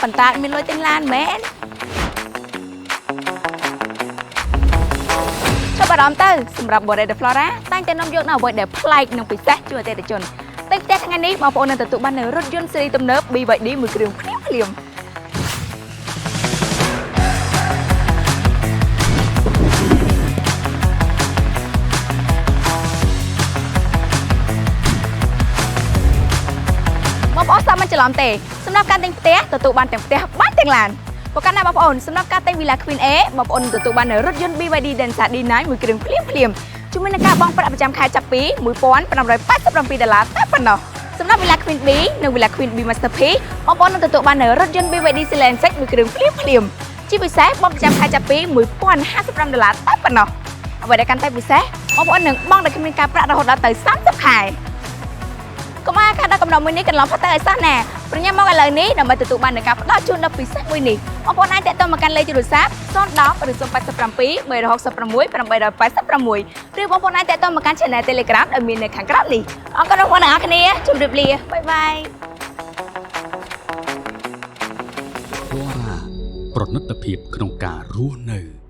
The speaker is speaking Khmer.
ប៉ុន្តែមានលុយទិញឡានមែនចាប់អារម្មណ៍ទៅសម្រាប់ Border Flora តែងតែនាំយកនៅអ្វីដែលប្លែកនិងពិសេសជួយអតិថិជនតែផ្ទះថ្ងៃនេះបងប្អូននឹងទទួលបាននូវរថយន្តស៊េរីទំនើប BYD មួយគ្រឿងភ្លាមបងប្អូនសាកមិនច្រឡំទេសម្រាប់ការទិញផ្ទះទទួលបានទាំងផ្ទះបានទាំងឡានប្រកាសណាបងប្អូនសម្រាប់ការទិញ Villa Queen A បងប្អូននឹងទទួលបាននូវរថយន្ត BYD Denza D9 មួយគ្រឿងភ្លាមជាមួយនឹងការបង់ប្រាក់ប្រចាំខែចាប់ពី$1,587តែប៉ុណ្ណោះសម្រាប់ Villa Queen B និង Villa Queen B Masterpiece បងប្អូននឹងទទួលបាននូវរថយន្ត BYD Silence មួយគ្រឿងភ្លាមជាពិសេសបង់ប្រចាំខែចាប់ពី$1,055តែប៉ុណ្ណោះអ្វីដែលកាន់តែពិសេសបងប្អូននឹងបង់ដោយគ្មានការប្រាក់រហូតដល់ទៅ30ខែកុំអាខាដល់កំណត់មួយនេះកន្លងផុតទៅឲ្យសោះណាប្រញាប់មកឥឡូវនេះដើម្បីទទួលបាននូវការផ្ដល់ជូនដ៏ពិសេសមួយនេះបងប្អូនអាចទាក់ទងមកកាន់លេខទូរស័ព្ទ010ឬ087 366 886ឬបងប្អូនអាចទាក់ទងមកកាន់ Channel Telegram ដែលមាននៅខាងក្រោមនេះអរគុណបងប្អូនទាំងអស់គ្នាជម្រាបលាបាយបាយFlora ប្រណិតភាពក្នុងការរស់នៅ